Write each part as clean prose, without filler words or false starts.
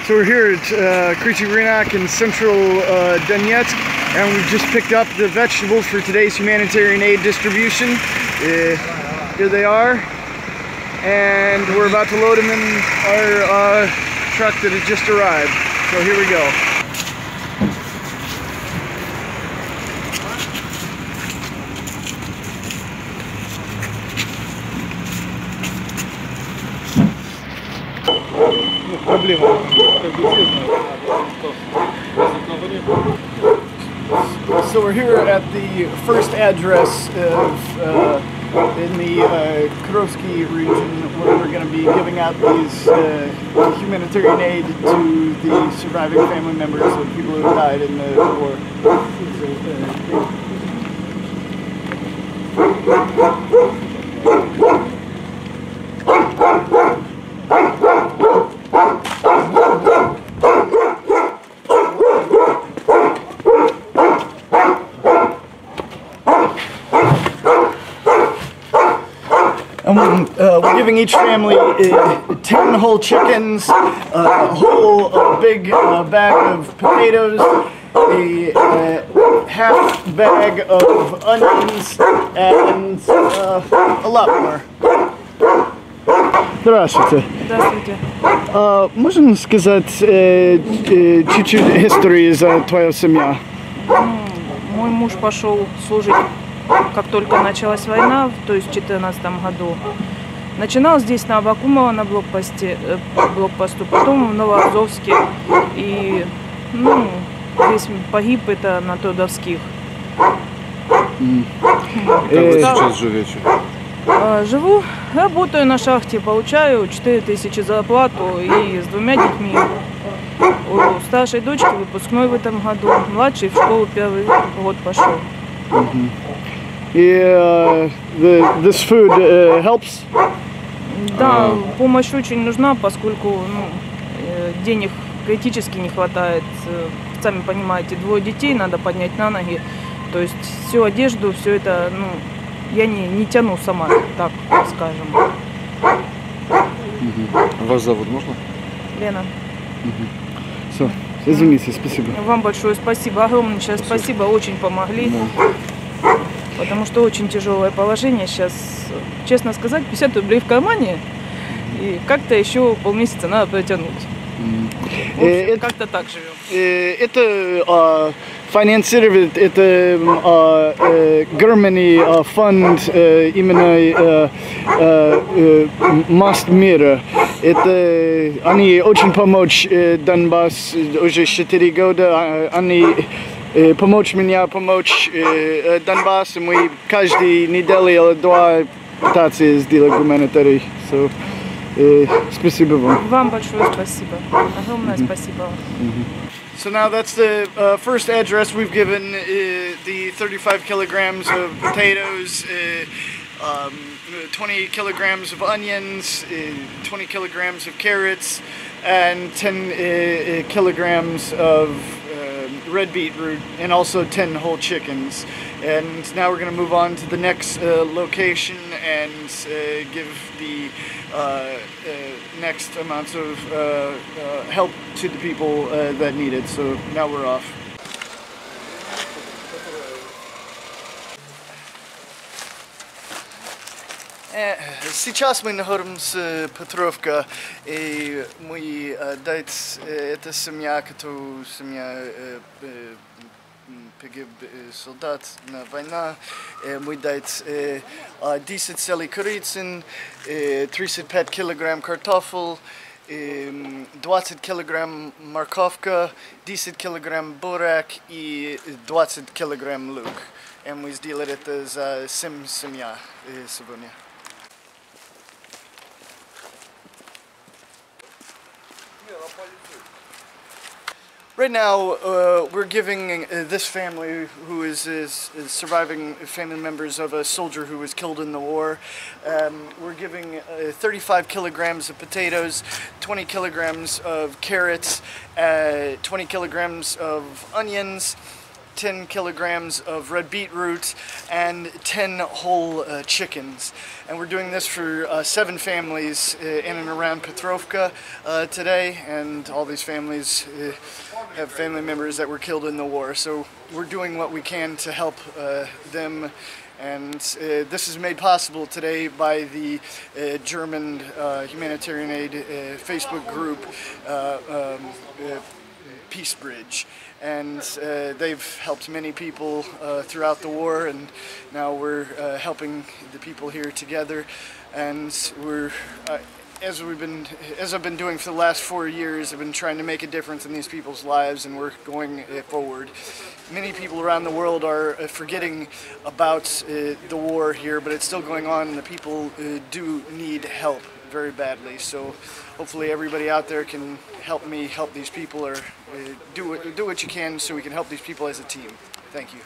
So we're here at Krychyi Rynok in central Donetsk, and we've just picked up the vegetables for today's humanitarian aid distribution. Here they are, and we're about to load them in our truck that has just arrived. So here we go. So we're here at the first address in the Krovsky region, where we're going to be giving out these humanitarian aid to the surviving family members of people who died in the war. And we're giving each family 10 whole chickens, a whole big bag of potatoes, a half bag of onions, and a lot more. Здравствуйте. Здравствуйте. Можно сказать чуть-чуть истории за твою семью? Мой муж пошел служить, как только началась война, то есть в 2014 году. Начинал здесь на Абакумова на блокпосту, потом в Новоазовске. И здесь погиб это на Тодовских. Как вы сейчас живете? Живу, работаю на шахте, получаю 4000 зарплату и с 2 детьми. У старшей дочки выпускной в этом году, младший в школу 1-й год пошел. This food helps? Да, помощь очень нужна, поскольку денег критически не хватает. Сами понимаете, 2 детей надо поднять на ноги. То есть всю одежду, все это, я не тяну сама, так скажем. Вас зовут можно? Лена. Все, извините, спасибо. Вам большое спасибо, огромное сейчас спасибо, очень помогли. Потому что очень тяжелое положение сейчас, честно сказать, 50 рублей в кармане, и как-то еще полмесяца надо протянуть. Как-то так живем. Это финансирует Германия фонд именно Мост мира. Это они очень помочь Донбассу уже 4 года. Они помочь Донбассу. Мы каждую неделю или 2 пытаемся сделать гуманитарий. Спасибо вам. Вам большое спасибо. Огромное спасибо. So now that's the first address. We've given the 35 kilograms of potatoes, 20 kilograms of onions, 20 kilograms of carrots, and 10 kilograms of red beetroot, and also 10 whole chickens. And now we're going to move on to the next location and give the next amounts of help to the people that need it. So now we're off. Сейчас мы находимся в Петровке, и мы дать эта семья, которая семья погиб солдат на войне, мы дать 10 целых курицын, 35 килограмм картофель, 20 килограмм морковка, 10 килограмм бурак и 20 килограмм лук. И мы сделали это за 7 семей сегодня. Right now, we're giving this family, who is surviving family members of a soldier who was killed in the war, we're giving 35 kilograms of potatoes, 20 kilograms of carrots, 20 kilograms of onions, 10 kilograms of red beetroot and 10 whole chickens. And we're doing this for 7 families in and around Petrovka today, and all these families have family members that were killed in the war. So we're doing what we can to help them. And this is made possible today by the German humanitarian aid Facebook group, Peace Bridge. And they've helped many people throughout the war, and now we're helping the people here together. And we're, as I've been doing for the last 4 years, I've been trying to make a difference in these people's lives, and we're going forward. Many people around the world are forgetting about the war here, but it's still going on, and the people do need help very badly. So hopefully everybody out there can help me help these people, or do what you can so we can help these people as a team. Thank you.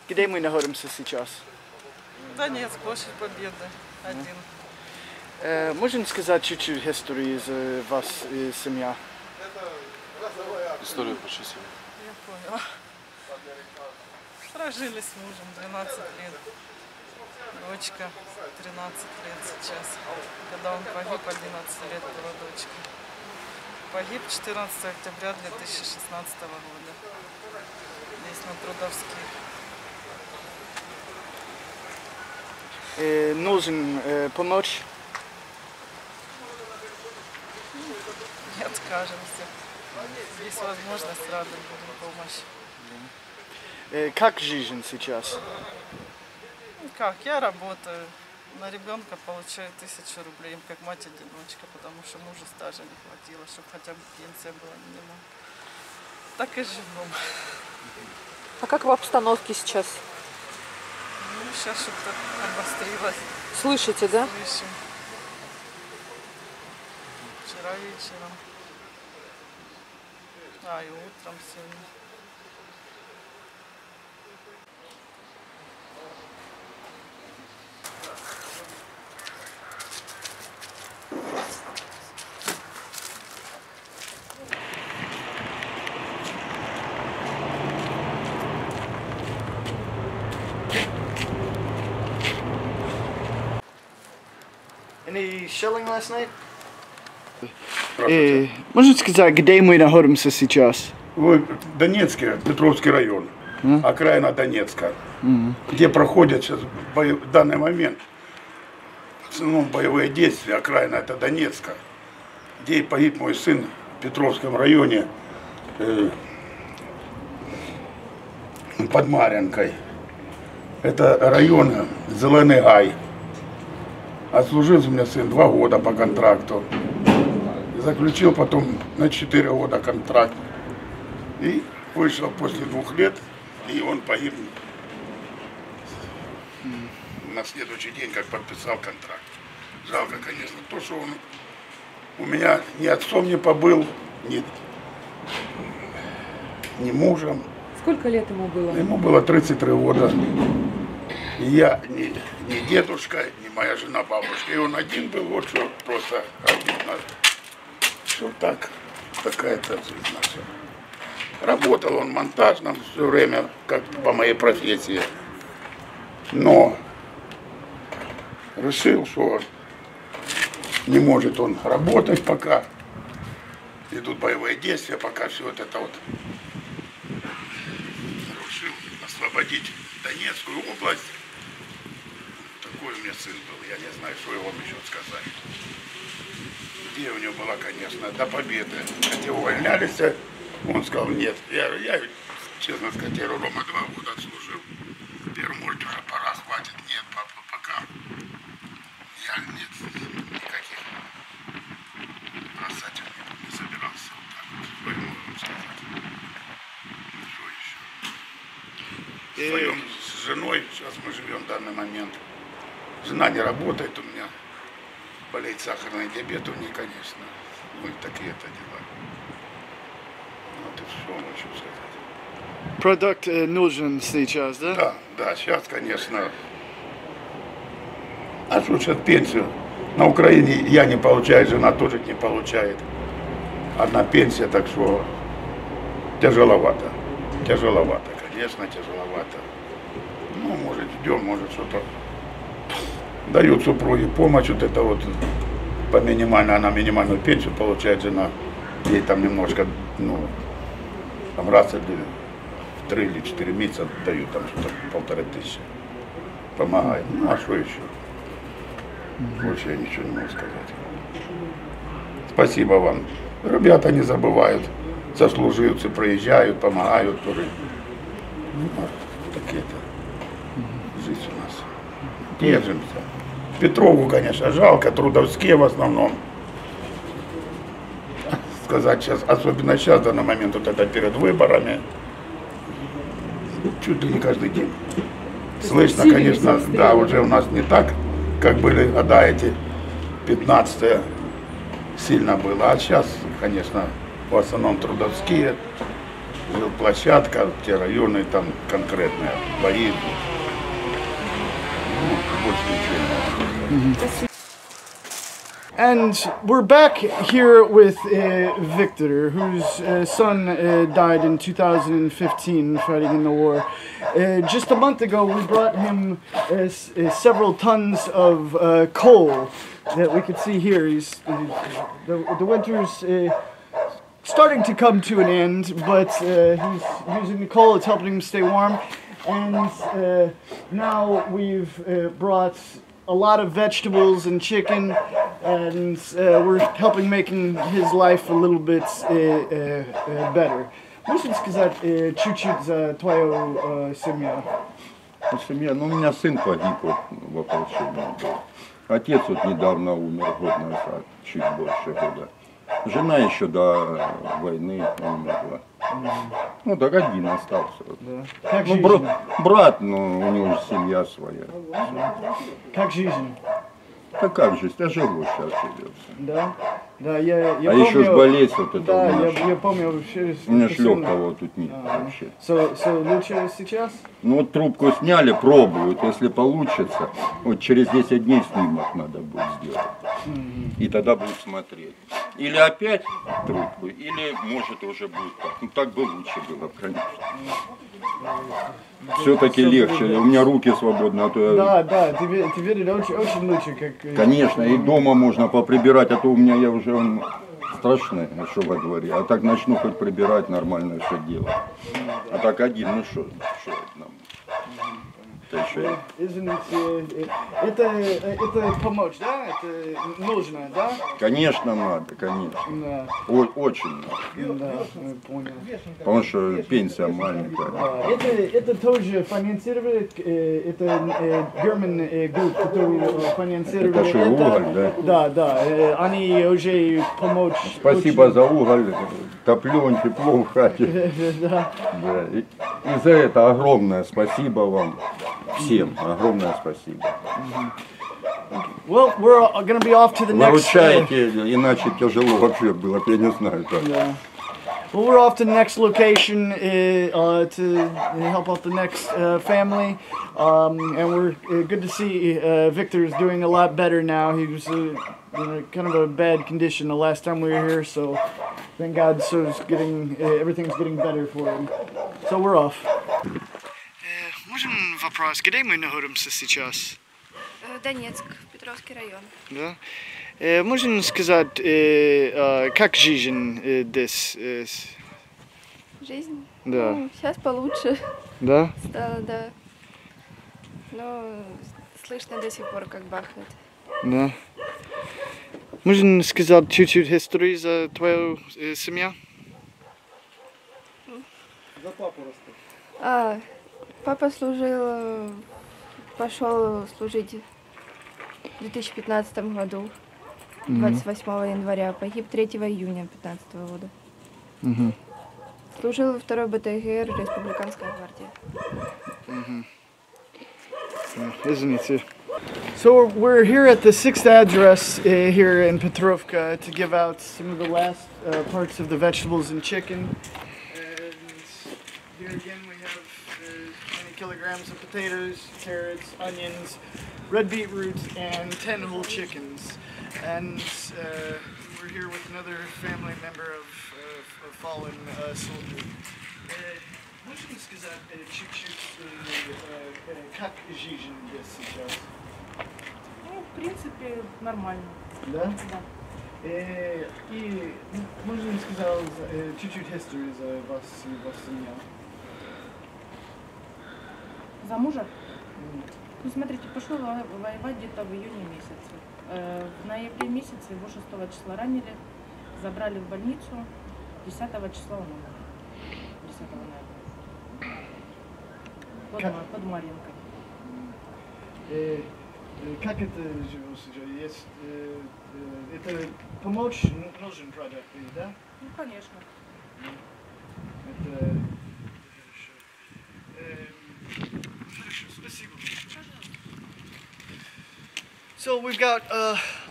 Где мы находимся сейчас? Донецк, площадь Победы, 1. Можем сказать чуть-чуть историю из вас и семья? Историю про семью. Я поняла. Прожили с мужем 12 лет. Дочка 13 лет сейчас. Когда он погиб, 11 лет была дочка. Погиб 14 октября 2016 года. Здесь на Трудовских. Нужен помочь? Не откажемся. Есть возможность, рады будем помощь. Как жизнь сейчас? Как? Я работаю. На ребенка получаю 1000 рублей, как мать-одиночка, потому что мужу стажа не хватило, чтобы хотя бы пенсия была минимум. Так и живем. А как в обстановке сейчас? Ну, сейчас что-то обострилось. Слышите, да? Слышим. Вчера вечером. И утром сегодня. Any shelling last night? Можете сказать, где мы находимся сейчас? В Донецке, Петровский район, окраина Донецка, где проходят сейчас в данный момент в основном боевые действия. Окраина это Донецка, где погиб мой сын в Петровском районе под Мар'янкой. Это район Зеленый Гай. Отслужил у меня сын 2 года по контракту. Заключил потом на 4 года контракт. И вышел после 2 лет, и он погиб на следующий день, как подписал контракт. Жалко, конечно, то, что он у меня ни отцом не побыл, ни мужем. Сколько лет ему было? Ему было 33 года. И я ни дедушка, ни моя жена, бабушка. И он один был, вот что просто обидно. Все так, такая-то жизнь наша. Работал он монтажным все время, как по моей профессии. Но решил, что не может он работать пока. Идут боевые действия, пока все вот это вот. Решил освободить Донецкую область. Такой у меня сын был, я не знаю, что его еще сказать. Идея у него была, конечно, до победы. Хотя увольнялись, он сказал, нет. Я честно сказать, я Рома 2 года отслужил. Теперь, может, уже пора, хватит. Нет, папа, пока. Я нет никаких бросать не собирался. Вот так вот, что я могу сказать. Что еще? Вдвоем с женой, сейчас мы живем в данный момент. Жена не работает у меня. Болеет сахарный диабет у нее, конечно. Ну и такие-то дела. Вот и все, хочу сказать. Продукт нужен сейчас, да? Да, сейчас, конечно. А что сейчас пенсию На Украине я не получаю, жена тоже не получает. Одна пенсия, так что тяжеловато. Тяжеловато, конечно, тяжеловато. Ну, может, ждем, может, что-то дают супруге помощь, вот это вот по минимальной, она минимальную пенсию получает жена. Ей там немножко, ну, там раз в 3 или 4 месяца дают там что-то 1500. Помогает. Ну, а что еще? Больше я ничего не могу сказать. Спасибо вам. Ребята не забывают, сослуживцы проезжают, помогают тоже. Ну, такие-то жизнь у нас. Держимся. Петрову, конечно, жалко, трудовские в основном. Сказать сейчас, особенно сейчас, в данный момент, вот это перед выборами, чуть ли не каждый день. Слышно, конечно, да, уже у нас не так, как были года эти 15-е, сильно было. А сейчас, конечно, в основном трудовские, площадка, те районы, там конкретные бои. Ну, больше ничего не надо. And we're back here with Victor, whose son died in 2015 fighting in the war. Just a month ago, we brought him several tons of coal that we could see here. The winter's starting to come to an end, but he's using the coal. It's helping him stay warm. And now we've brought a lot of vegetables and chicken, and we're helping making his life a little bit better. Можете сказать чуть-чуть за твою семью? Семья, ну у меня сын погиб вот, в ополчении был. Отец вот недавно умер, год назад, чуть больше года. Жена еще до войны умерла. Ну так один остался. Да. Как ну, жизнь? Брат, ну у него же семья своя. Как жизнь? Да как жизнь, тяжело сейчас живется. Да? Да, я а помню, еще ж болезнь вот это. Да, я помню вообще. У меня ж легкого тут нет вообще. Лучше сейчас? Ну вот трубку сняли, пробуют, если получится. Вот через 10 дней снимок надо будет сделать. И тогда будут смотреть. Или опять трубку, или может уже будет так. Ну так бы лучше было, конечно. Все-таки легче. У меня руки свободны, а то я... Да, ты веришь, очень лучше, как... Конечно, и дома можно поприбирать, а то у меня я уже страшный, что во дворе. А так начну хоть прибирать, нормально все делать. А так один, ну что это нам? Это помочь, да? Это нужно, да? Конечно надо, конечно. Да. Очень надо. Да, понял. Потому что пенсия маленькая. Это тоже финансировали, это German group, который финансировали. Это что, уголь, да? Да, они уже помочь. Спасибо за уголь, топлен, тепло в хате. Да. И за это огромное спасибо вам. Всем огромное спасибо. Well, we're going to be off to the next. Выручаете, иначе тяжело вообще было, я не знаю как. Yeah. Well, we're off to the next location to help out the next family, and we're good to see Victor is doing a lot better now. He was in kind of a bad condition the last time we were here, so thank God, so it's getting everything's getting better for him. So we're off. Можем вопрос, где мы находимся сейчас? Донецк, Петровский район. Да. Можно сказать, как жизнь здесь? Жизнь? Да. Ну, сейчас получше. Да? Стало, да. Но слышно до сих пор, как бахнет. Да. Можно сказать чуть-чуть историю за твою семью? За папу расскажи. Папа служил, пошел служить в 2015 году, 28 января, погиб 3 июня 2015 года. Служил во 2-й БТГР, Республиканская гвардия. Извините. So we're here at the 6th address here in Petrovka to give out some of the last parts of the vegetables and chicken. And here again we have 20 kilograms kilograms of potatoes, carrots, onions, red beetroot, and 10 whole chickens. And we're here with another family member of fallen soldier. Можете сказать чуть-чуть, как жизнь здесь сейчас? Ну, в принципе, нормально. Да? Да. И можно сказать чуть-чуть историю за вас и ваша семья? За мужа? Ну, смотрите, пошел воевать где-то в июне месяце. В ноябре месяце его 6 числа ранили, забрали в больницу, 10 числа он умер. 10 ноября. Под Марьинкой. Как это живет сейчас? Есть, это помочь нужен продукт, да? Ну, конечно. Это хорошо. Спасибо. So we've got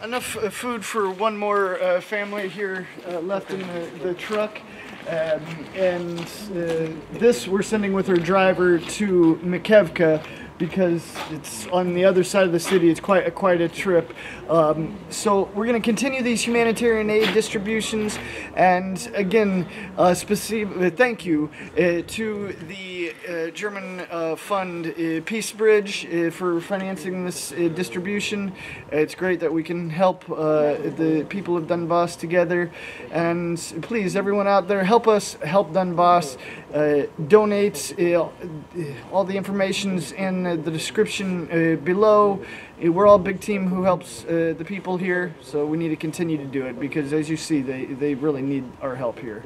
enough food for one more family here left in the truck. And this we're sending with our driver to Mikevka because it's on the other side of the city. It's quite a trip. So we're going to continue these humanitarian aid distributions. And again, thank you to the German fund Peace Bridge for financing this distribution. It's great that we can help the people of Donbass together. And please, everyone out there, help us help Donbass. Donate. All the information's in the description below. We're all a big team who helps the people here, so we need to continue to do it because, as you see, they really need our help here.